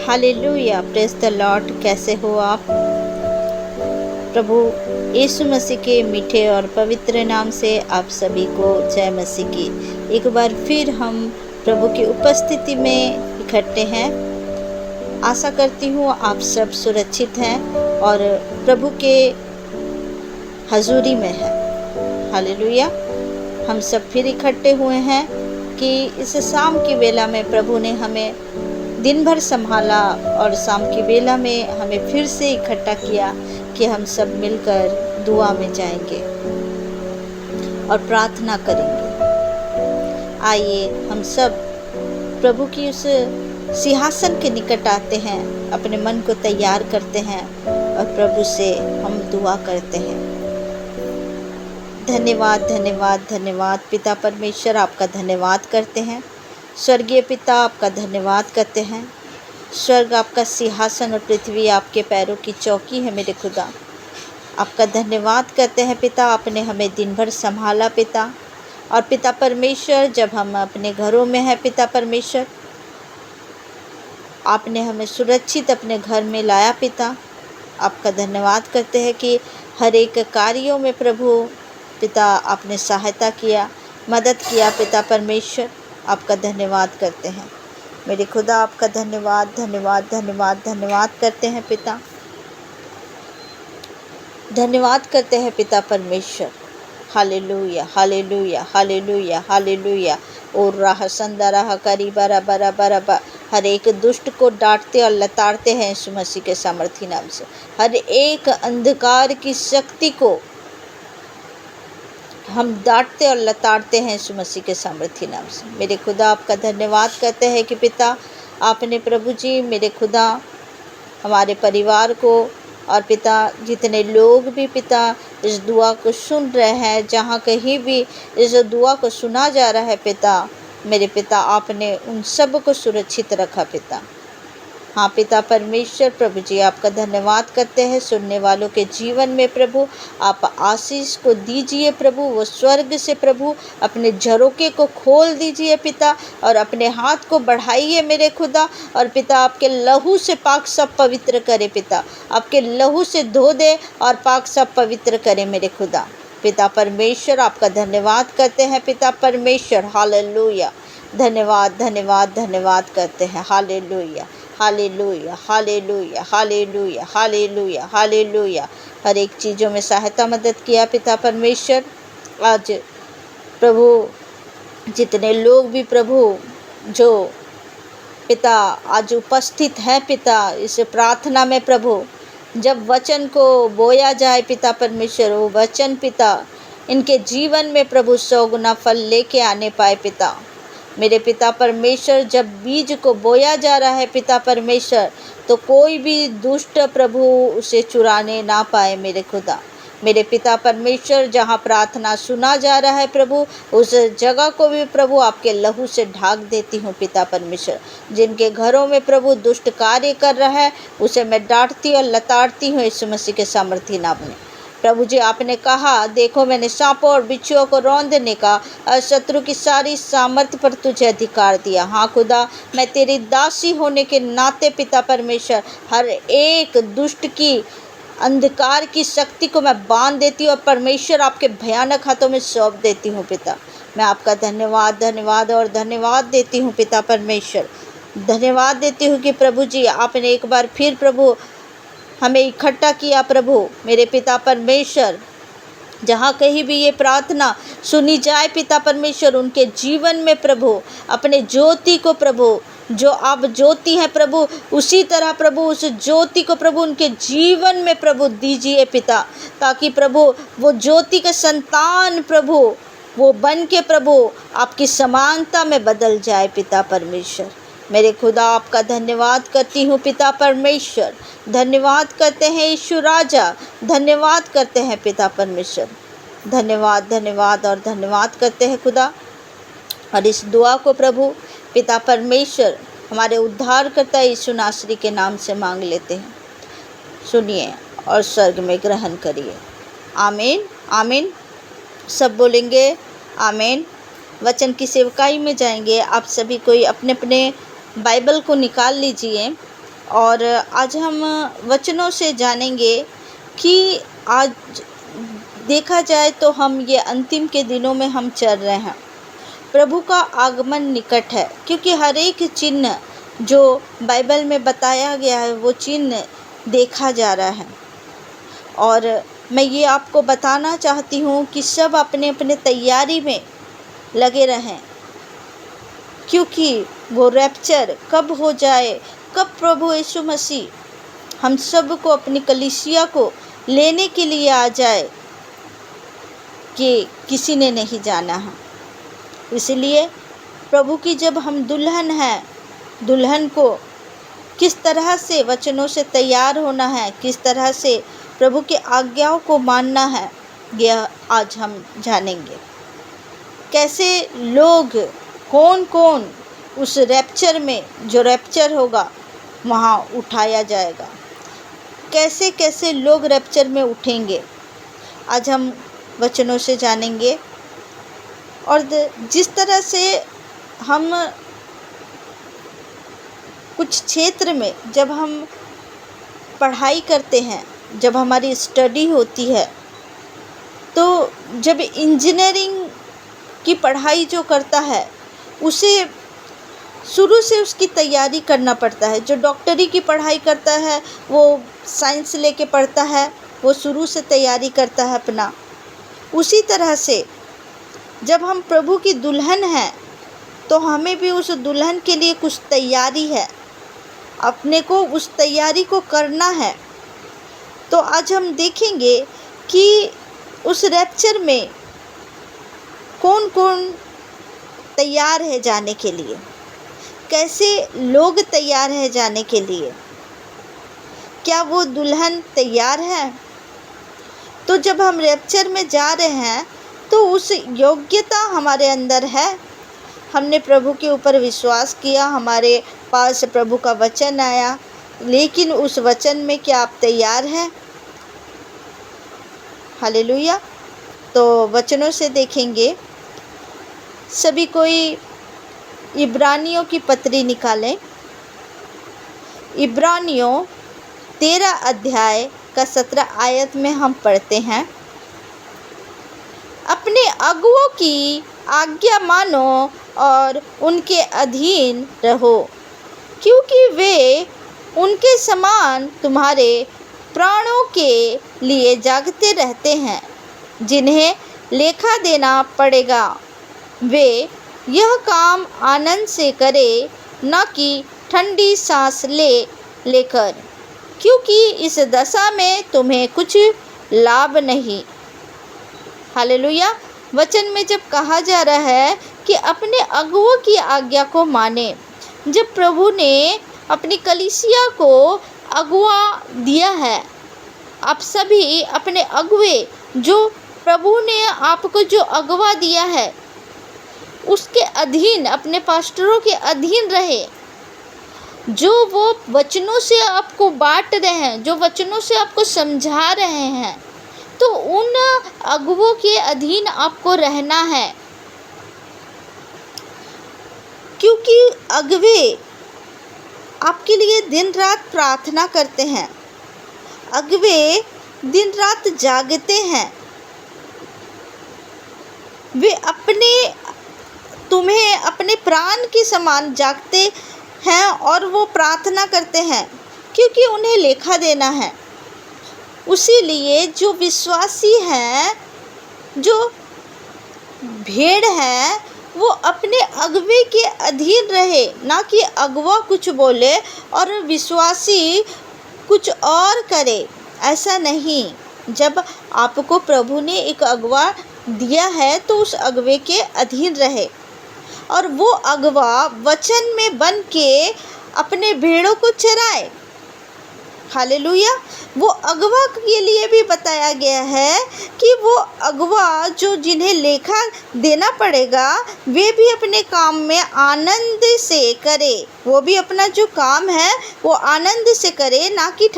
Hallelujah, praise the Lord. कैसे हो आप? प्रभु यीशु मसीह के मीठे और पवित्र नाम से आप सभी को जय मसीह की। एक बार फिर हम प्रभु की उपस्थिति में इकट्ठे हैं। आशा करती हूँ आप सब सुरक्षित हैं और प्रभु के हजूरी में हैं। हालेलुया। हम सब फिर इकट्ठे हुए हैं कि इस शाम की वेला में प्रभु ने हमें दिन भर संभाला और शाम की वेला में हमें फिर से इकट्ठा किया कि हम सब मिलकर दुआ में जाएंगे और प्रार्थना करेंगे। आइए हम सब प्रभु की उस सिंहासन के निकट आते हैं, अपने मन को तैयार करते हैं और प्रभु से हम दुआ करते हैं। धन्यवाद धन्यवाद धन्यवाद पिता परमेश्वर, आपका धन्यवाद करते हैं। स्वर्गीय पिता, आपका धन्यवाद करते हैं। स्वर्ग आपका सिंहासन और पृथ्वी आपके पैरों की चौकी है मेरे खुदा। आपका धन्यवाद करते हैं पिता, आपने हमें दिन भर संभाला पिता। और पिता परमेश्वर, जब हम अपने घरों में हैं पिता परमेश्वर, आपने हमें सुरक्षित अपने घर में लाया पिता। आपका धन्यवाद करते हैं कि हर एक कार्यों में प्रभु पिता आपने सहायता किया, मदद किया पिता परमेश्वर। आपका धन्यवाद करते हैं मेरे खुदा। आपका धन्यवाद धन्यवाद धन्यवाद धन्यवाद करते हैं पिता। धन्यवाद करते हैं पिता परमेश्वर। Hallelujah hallelujah hallelujah hallelujah. और राह संदा राह करीबा रबा रबा रबा। हर एक दुष्ट को डांटते और लताड़ते हैं यीशु मसीह के सामर्थी नाम से। हर एक अंधकार की शक्ति को हम डांटते और लताड़ते हैं यीशु मसीह के सामर्थी नाम से। मेरे खुदा आपका धन्यवाद करते हैं कि पिता आपने प्रभु जी मेरे खुदा हमारे परिवार को और पिता जितने लोग भी पिता इस दुआ को सुन रहे हैं, जहाँ कहीं भी इस दुआ को सुना जा रहा है पिता, मेरे पिता आपने उन सब को सुरक्षित रखा पिता। हाँ पिता परमेश्वर, प्रभु जी आपका धन्यवाद करते हैं। सुनने वालों के जीवन में प्रभु आप आशीष को दीजिए प्रभु। वो स्वर्ग से प्रभु अपने झरोके को खोल दीजिए पिता और अपने हाथ को बढ़ाइए मेरे खुदा। और पिता आपके लहू से पाक सब पवित्र करे पिता। आपके लहू से धो दे और पाक सब पवित्र करे मेरे खुदा। पिता परमेश्वर आपका धन्यवाद करते हैं पिता परमेश्वर। हालेलुया। धन्यवाद धन्यवाद धन्यवाद करते हैं। Hallelujah hallelujah hallelujah hallelujah hallelujah hallelujah. हर एक चीज़ों में सहायता मदद किया पिता परमेश्वर। आज प्रभु जितने लोग भी प्रभु जो पिता आज उपस्थित हैं पिता इस प्रार्थना में प्रभु, जब वचन को बोया जाए पिता परमेश्वर, वो वचन पिता इनके जीवन में प्रभु 100 गुना फल लेके आने पाए पिता। मेरे पिता परमेश्वर, जब बीज को बोया जा रहा है पिता परमेश्वर, तो कोई भी दुष्ट प्रभु उसे चुराने ना पाए मेरे खुदा। मेरे पिता परमेश्वर, जहाँ प्रार्थना सुना जा रहा है प्रभु, उस जगह को भी प्रभु आपके लहू से ढाक देती हूँ पिता परमेश्वर। जिनके घरों में प्रभु दुष्ट कार्य कर रहा है, उसे मैं डांटती और लताड़ती हूँ यीशु मसीह के सामर्थी नाम में। प्रभु जी आपने कहा, देखो मैंने सांपों और बिच्छुओं को रौंदने का और शत्रु की सारी सामर्थ्य पर तुझे अधिकार दिया। हाँ खुदा, मैं तेरी दासी होने के नाते पिता परमेश्वर हर एक दुष्ट की अंधकार की शक्ति को मैं बांध देती हूँ और परमेश्वर आपके भयानक हाथों में सौंप देती हूँ पिता। मैं आपका धन्यवाद धन्यवाद और धन्यवाद देती हूँ पिता परमेश्वर। धन्यवाद देती हूँ कि प्रभु जी आपने एक बार फिर प्रभु हमें इकट्ठा किया प्रभु। मेरे पिता परमेश्वर, जहाँ कहीं भी ये प्रार्थना सुनी जाए पिता परमेश्वर, उनके जीवन में प्रभु अपने ज्योति को प्रभु, जो आप ज्योति हैं प्रभु, उसी तरह प्रभु उस ज्योति को प्रभु उनके जीवन में प्रभु दीजिए पिता, ताकि प्रभु वो ज्योति के संतान प्रभु वो बन के प्रभु आपकी समानता में बदल जाए पिता परमेश्वर। मेरे खुदा आपका धन्यवाद करती हूँ पिता परमेश्वर। धन्यवाद करते हैं यीशु राजा, धन्यवाद करते हैं पिता परमेश्वर। धन्यवाद धन्यवाद और धन्यवाद करते हैं खुदा। और इस दुआ को प्रभु पिता परमेश्वर हमारे उद्धारकर्ता यीशु नासरी के नाम से मांग लेते हैं। सुनिए और स्वर्ग में ग्रहण करिए। आमीन आमीन। सब बोलेंगे आमीन। वचन की सेवकाई में जाएंगे। आप सभी कोई अपने अपने बाइबल को निकाल लीजिए और आज हम वचनों से जानेंगे कि आज देखा जाए तो हम ये अंतिम के दिनों में हम चल रहे हैं। प्रभु का आगमन निकट है, क्योंकि हर एक चिन्ह जो बाइबल में बताया गया है वो चिन्ह देखा जा रहा है। और मैं ये आपको बताना चाहती हूँ कि सब अपने अपने तैयारी में लगे रहें, क्योंकि वो रैप्चर कब हो जाए, कब प्रभु यीशु मसीह हम सब को अपनी कलीसिया को लेने के लिए आ जाए, कि किसी ने नहीं जाना है। इसलिए प्रभु की जब हम दुल्हन हैं, दुल्हन को किस तरह से वचनों से तैयार होना है, किस तरह से प्रभु की आज्ञाओं को मानना है, यह आज हम जानेंगे। कैसे लोग, कौन कौन उस रैप्चर में, जो रैप्चर होगा वहाँ उठाया जाएगा, कैसे कैसे लोग रैप्चर में उठेंगे, आज हम वचनों से जानेंगे। और जिस तरह से हम कुछ क्षेत्र में जब हम पढ़ाई करते हैं, जब हमारी स्टडी होती है, तो जब इंजीनियरिंग की पढ़ाई जो करता है उसे शुरू से उसकी तैयारी करना पड़ता है। जो डॉक्टरी की पढ़ाई करता है वो साइंस लेके पढ़ता है, वो शुरू से तैयारी करता है अपना। उसी तरह से जब हम प्रभु की दुल्हन हैं तो हमें भी उस दुल्हन के लिए कुछ तैयारी है, अपने को उस तैयारी को करना है। तो आज हम देखेंगे कि उस रैप्चर में कौन कौन तैयार है जाने के लिए, कैसे लोग तैयार है जाने के लिए, क्या वो दुल्हन तैयार है। तो जब हम रैप्चर में जा रहे हैं तो उस योग्यता हमारे अंदर है, हमने प्रभु के ऊपर विश्वास किया, हमारे पास प्रभु का वचन आया, लेकिन उस वचन में क्या आप तैयार हैं? हालेलुया। तो वचनों से देखेंगे, सभी कोई इब्रानियों की पत्री निकालें। इब्रानियों 13 अध्याय का 17 आयत में हम पढ़ते हैं, अपने अगुओं की आज्ञा मानो और उनके अधीन रहो, क्योंकि वे उनके समान तुम्हारे प्राणों के लिए जागते रहते हैं, जिन्हें लेखा देना पड़ेगा। वे यह काम आनंद से करे, न कि ठंडी सांस लेकर, क्योंकि इस दशा में तुम्हें कुछ लाभ नहीं। हालेलुया। वचन में जब कहा जा रहा है कि अपने अगुओं की आज्ञा को माने, जब प्रभु ने अपनी कलीसिया को अगुआ दिया है, आप सभी अपने अगुए, जो प्रभु ने आपको जो अगुआ दिया है उसके अधीन, अपने पास्टरों के अधीन रहे, जो वो वचनों से आपको बांट रहे हैं, जो वचनों से आपको समझा रहे हैं, तो उन अगुओं के अधीन आपको रहना है। क्योंकि अगुवे आपके लिए दिन रात प्रार्थना करते हैं, अगुवे दिन रात जागते हैं, वे तुम्हें अपने प्राण के समान जागते हैं और वो प्रार्थना करते हैं, क्योंकि उन्हें लेखा देना है। उसीलिए जो विश्वासी हैं, जो भेड़ हैं, वो अपने अगुवे के अधीन रहे, ना कि अगुआ कुछ बोले और विश्वासी कुछ और करे। ऐसा नहीं। जब आपको प्रभु ने एक अगुआ दिया है तो उस अगुवे के अधीन रहे, और वो अगुआ वचन में बन के अपने भेड़ों को चराए। हालेलुया। वो अगुआ के लिए भी बताया गया है कि वो अगुआ जो जिन्हें लेखा देना पड़ेगा, वे भी अपने काम में आनंद से करे, वो भी अपना जो काम है वो आनंद से करे, ना कि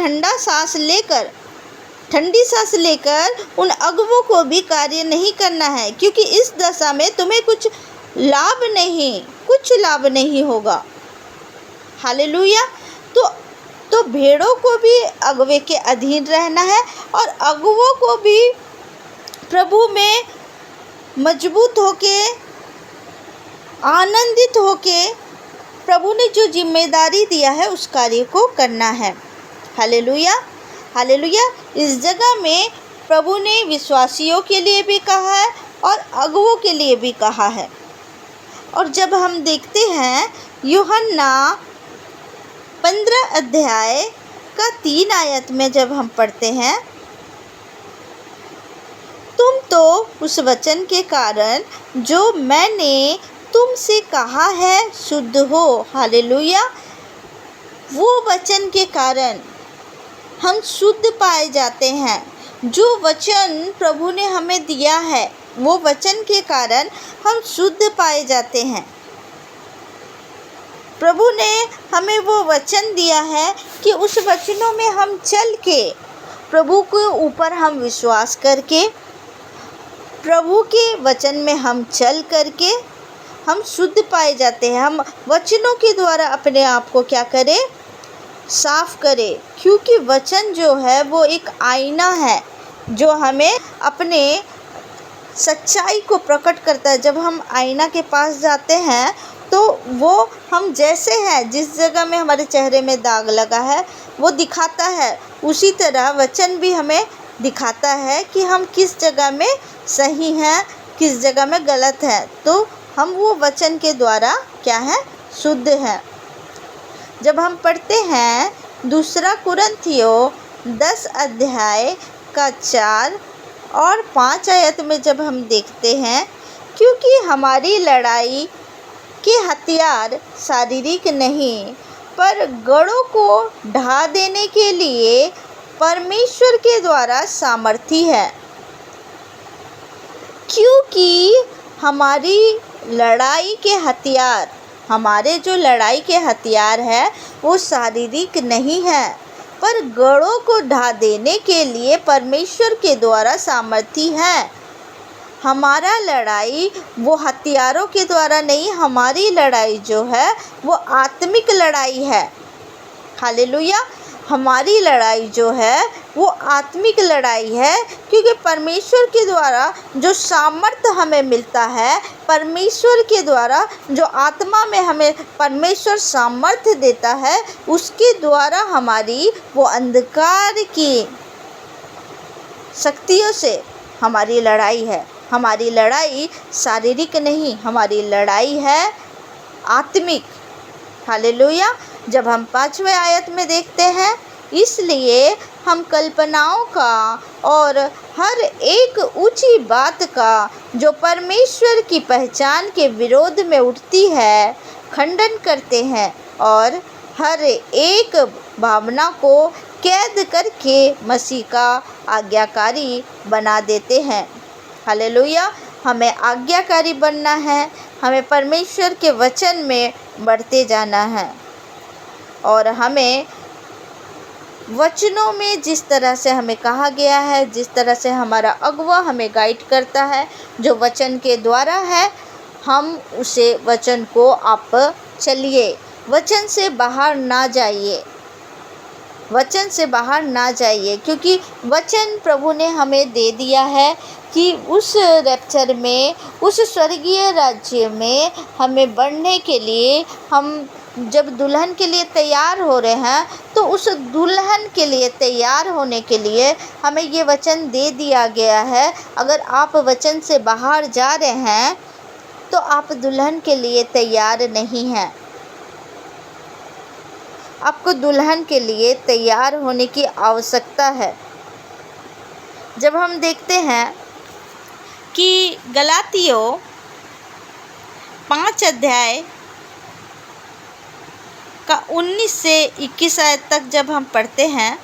ठंडी सांस लेकर उन अगुओं को भी कार्य नहीं करना है, क्योंकि इस दशा में तुम्हें कुछ लाभ नहीं होगा। हालेलुया। तो तो भेड़ों को भी अगुवे के अधीन रहना है और अगुवों को भी प्रभु में मजबूत होके, आनंदित होके प्रभु ने जो जिम्मेदारी दिया है उस कार्य को करना है। Hallelujah, hallelujah. इस जगह में प्रभु ने विश्वासियों के लिए भी कहा है और अगुवों के लिए भी कहा है। और जब हम देखते हैं यूहन्ना 15 अध्याय का 3 आयत में जब हम पढ़ते हैं, तुम तो उस वचन के कारण जो मैंने तुमसे कहा है शुद्ध हो। हालेलुया। वो वचन के कारण हम शुद्ध पाए जाते हैं। जो वचन प्रभु ने हमें दिया है वो वचन के कारण हम शुद्ध पाए जाते हैं। प्रभु ने हमें वो वचन दिया है कि उस वचनों में हम चल के, प्रभु के ऊपर हम विश्वास करके, प्रभु के वचन में हम चल करके हम शुद्ध पाए जाते हैं। हम वचनों के द्वारा अपने आप को क्या करें? साफ करें। क्योंकि वचन जो है वो एक आईना है जो हमें अपने सच्चाई को प्रकट करता है। जब हम आईना के पास जाते हैं तो वो हम जैसे हैं, जिस जगह में हमारे चेहरे में दाग लगा है वो दिखाता है, उसी तरह वचन भी हमें दिखाता है कि हम किस जगह में सही हैं, किस जगह में गलत है। तो हम वो वचन के द्वारा क्या है? शुद्ध हैं। जब हम पढ़ते हैं 2 कुरिन्थियों 10 अध्याय का 4 और 5 आयत में जब हम देखते हैं, क्योंकि हमारी लड़ाई के हथियार शारीरिक नहीं पर गढ़ों को ढा देने के लिए परमेश्वर के द्वारा सामर्थी है। क्योंकि हमारी लड़ाई के हथियार, हमारे जो लड़ाई के हथियार है वो शारीरिक नहीं है पर गढ़ों को ढा देने के लिए परमेश्वर के द्वारा सामर्थी है। हमारा लड़ाई वो हथियारों के द्वारा नहीं, हमारी लड़ाई जो है वो आत्मिक लड़ाई है। हालेलुया। हमारी लड़ाई जो है वो आत्मिक लड़ाई है, क्योंकि परमेश्वर के द्वारा जो सामर्थ्य हमें मिलता है, परमेश्वर के द्वारा जो आत्मा में हमें परमेश्वर सामर्थ्य देता है, उसके द्वारा हमारी वो अंधकार की शक्तियों से हमारी लड़ाई है। हमारी लड़ाई शारीरिक नहीं, हमारी लड़ाई है आत्मिक। हालेलुया। जब हम 5वें आयत में देखते हैं, इसलिए हम कल्पनाओं का और हर एक ऊंची बात का जो परमेश्वर की पहचान के विरोध में उठती है खंडन करते हैं और हर एक भावना को कैद करके मसीह का आज्ञाकारी बना देते हैं। हालेलुया। हमें आज्ञाकारी बनना है, हमें परमेश्वर के वचन में बढ़ते जाना है और हमें वचनों में जिस तरह से हमें कहा गया है, जिस तरह से हमारा अगुवा हमें गाइड करता है, जो वचन के द्वारा है, हम उसे वचन को आप चलिए। वचन से बाहर ना जाइए, वचन से बाहर ना जाइए, क्योंकि वचन प्रभु ने हमें दे दिया है कि उस रैप्चर में, उस स्वर्गीय राज्य में हमें बढ़ने के लिए, हम जब दुल्हन के लिए तैयार हो रहे हैं तो उस दुल्हन के लिए तैयार होने के लिए हमें ये वचन दे दिया गया है। अगर आप वचन से बाहर जा रहे हैं तो आप दुल्हन के लिए तैयार नहीं हैं। आपको दुल्हन के लिए तैयार होने की आवश्यकता है। जब हम देखते हैं कि गलातियों 5 अध्याय का 19 से 21 आयत तक जब हम पढ़ते हैं,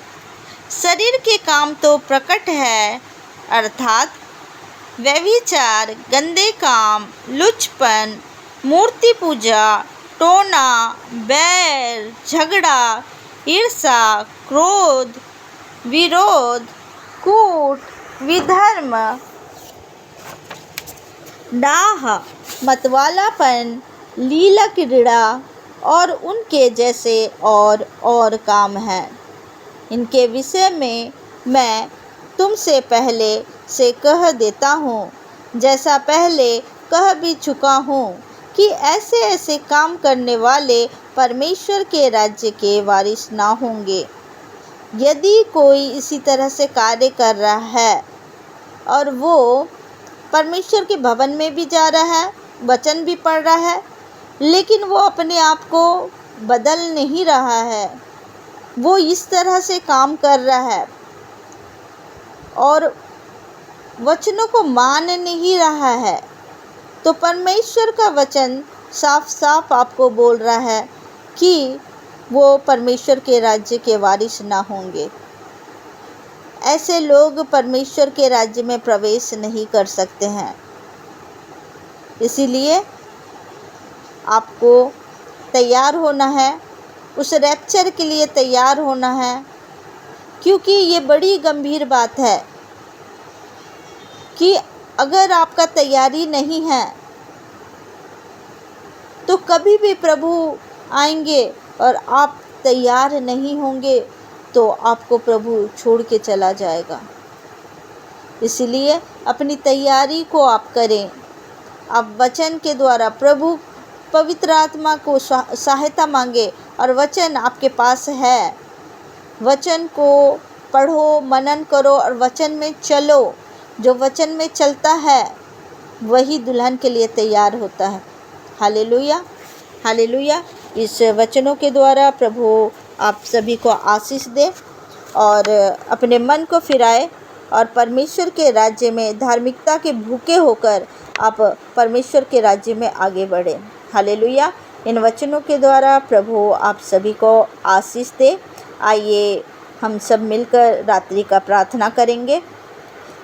शरीर के काम तो प्रकट है, अर्थात व्यभिचार, गंदे काम, लुचपन, मूर्ति पूजा, टोना, बैर, झगड़ा, ईर्ष्या, क्रोध, विरोध, कूट, विधर्म, डाह, मतवालापन, लीला क्रीड़ा, और उनके जैसे और काम हैं। इनके विषय में मैं तुमसे पहले से कह देता हूँ, जैसा पहले कह भी चुका हूँ, कि ऐसे ऐसे काम करने वाले परमेश्वर के राज्य के वारिस ना होंगे। यदि कोई इसी तरह से कार्य कर रहा है और वो परमेश्वर के भवन में भी जा रहा है, वचन भी पढ़ रहा है, लेकिन वो अपने आप को बदल नहीं रहा है, वो इस तरह से काम कर रहा है और वचनों को मान नहीं रहा है, तो परमेश्वर का वचन साफ साफ आपको बोल रहा है कि वो परमेश्वर के राज्य के वारिस ना होंगे। ऐसे लोग परमेश्वर के राज्य में प्रवेश नहीं कर सकते हैं। इसीलिए आपको तैयार होना है, उस रैप्चर के लिए तैयार होना है, क्योंकि ये बड़ी गंभीर बात है कि अगर आपका तैयारी नहीं है तो कभी भी प्रभु आएंगे और आप तैयार नहीं होंगे तो आपको प्रभु छोड़ के चला जाएगा। इसलिए अपनी तैयारी को आप करें। आप वचन के द्वारा प्रभु पवित्र आत्मा को सहायता मांगे और वचन आपके पास है। वचन को पढ़ो, मनन करो और वचन में चलो। जो वचन में चलता है वही दुल्हन के लिए तैयार होता है। Hallelujah, hallelujah. इस वचनों के द्वारा प्रभु आप सभी को आशीष दे और अपने मन को फिराए और परमेश्वर के राज्य में धार्मिकता के भूखे होकर आप परमेश्वर के राज्य में आगे बढ़ें। हालेलुया। इन वचनों के द्वारा प्रभु आप सभी को आशीष दे। आइए हम सब मिलकर रात्रि का प्रार्थना करेंगे।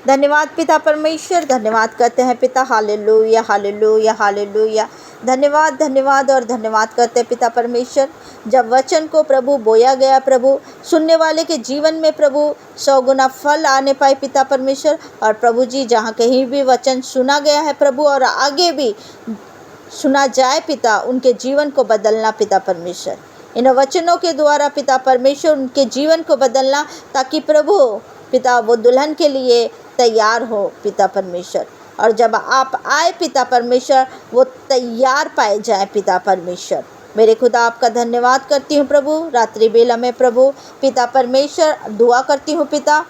धन्यवाद पिता परमेश्वर, धन्यवाद करते हैं पिता। Hallelujah, hallelujah, hallelujah. धन्यवाद, धन्यवाद और धन्यवाद करते हैं पिता परमेश्वर। जब वचन को प्रभु बोया गया प्रभु, सुनने वाले के जीवन में प्रभु 100 गुना फल आने पाए पिता परमेश्वर। और प्रभु जी जहाँ कहीं भी वचन सुना गया है प्रभु और आगे भी सुना जाए पिता, उनके जीवन को बदलना पिता परमेश्वर। इन वचनों के द्वारा पिता परमेश्वर उनके जीवन को बदलना, ताकि प्रभु पिता वो दुल्हन के लिए तैयार हो पिता परमेश्वर। और जब आप आए पिता परमेश्वर, वो तैयार पाए जाए पिता परमेश्वर। मेरे खुदा आपका धन्यवाद करती हूँ प्रभु। रात्रि बेला में प्रभु पिता परमेश्वर दुआ करती हूँ पिता,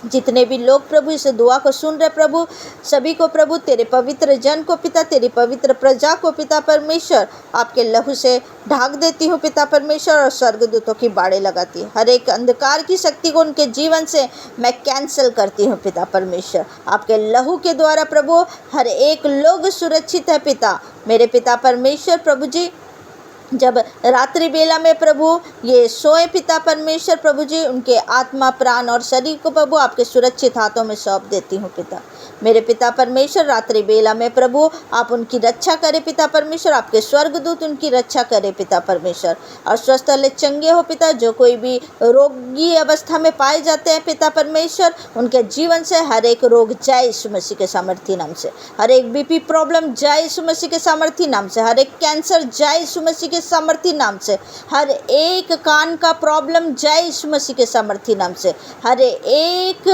जितने भी लोग प्रभु इस दुआ को सुन रहे प्रभु, सभी को प्रभु तेरे पवित्र जन को पिता, तेरी पवित्र प्रजा को पिता परमेश्वर आपके लहू से ढाक देती हूँ पिता परमेश्वर। और स्वर्गदूतों की बाड़े लगाती है। हर एक अंधकार की शक्ति को उनके जीवन से मैं कैंसिल करती हूँ पिता परमेश्वर। आपके लहू के द्वारा प्रभु हर एक लोग सुरक्षित है पिता। मेरे पिता परमेश्वर प्रभु जी, जब रात्रि बेला में प्रभु ये सोए पिता परमेश्वर प्रभु जी, उनके आत्मा प्राण और शरीर को प्रभु आपके सुरक्षित हाथों में सौंप देती हूँ पिता। मेरे पिता परमेश्वर रात्रि बेला में प्रभु आप उनकी रक्षा करें पिता परमेश्वर। आपके स्वर्गदूत उनकी रक्षा करें पिता परमेश्वर और स्वस्थ ले चंगे हो पिता। जो कोई भी रोगी अवस्था में पाए जाते हैं पिता परमेश्वर, उनके जीवन से हर एक रोग जाए यीशु मसीह के सामर्थी नाम से। हर एक बीपी प्रॉब्लम जाए यीशु मसीह के सामर्थी नाम से। हर एक कैंसर जाए यीशु मसीह के सामर्थी नाम से। हर एक कान का प्रॉब्लम जाए यीशु मसीह के सामर्थी नाम से। हर एक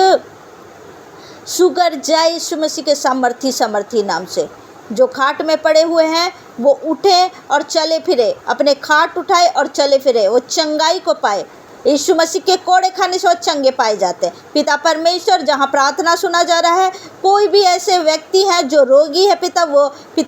शुगर जाए यीशु मसीह के सामर्थी नाम से। जो खाट में पड़े हुए हैं वो उठे और चले फिरे, अपने खाट उठाए और चले फिरे, वो चंगाई को पाए। यीशु मसीह के कोड़े खाने से वो चंगे पाए जाते हैं पिता परमेश्वर। जहाँ प्रार्थना सुना जा रहा है, कोई भी ऐसे व्यक्ति हैं जो रोगी है पिता,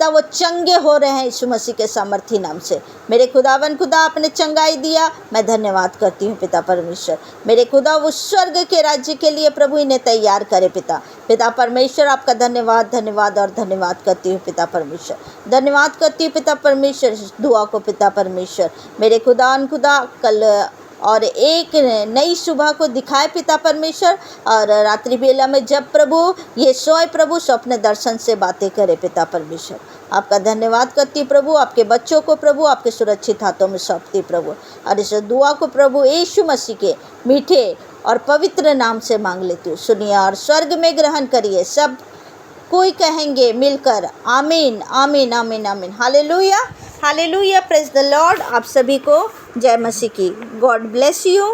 वो चंगे हो रहे हैं यीशु मसीह के सामर्थी नाम से। मेरे खुदावन खुदा आपने चंगाई दिया, मैं धन्यवाद करती हूँ पिता परमेश्वर। मेरे खुदा वो स्वर्ग के राज्य के लिए प्रभु इन्हें तैयार करे पिता परमेश्वर। आपका धन्यवाद, धन्यवाद और धन्यवाद करती हूँ पिता परमेश्वर। धन्यवाद करती हूँ पिता परमेश्वर इस दुआ को पिता परमेश्वर। मेरे खुदावन खुदा कल और एक नई सुबह को दिखाए पिता परमेश्वर। और रात्रि बेला में जब प्रभु ये सोए प्रभु स्वप्न दर्शन से बातें करे पिता परमेश्वर। आपका धन्यवाद करती प्रभु। आपके बच्चों को प्रभु आपके सुरक्षित हाथों में सौंपती प्रभु। और इस दुआ को प्रभु यीशु मसीह के मीठे और पवित्र नाम से मांग लेती हूँ। सुनिए और स्वर्ग में ग्रहण करिए। सब कोई कहेंगे मिलकर आमीन, आमीन, आमीन, आमीन। Hallelujah, hallelujah, praise the Lord. आप सभी को जय मसीह की। God bless you.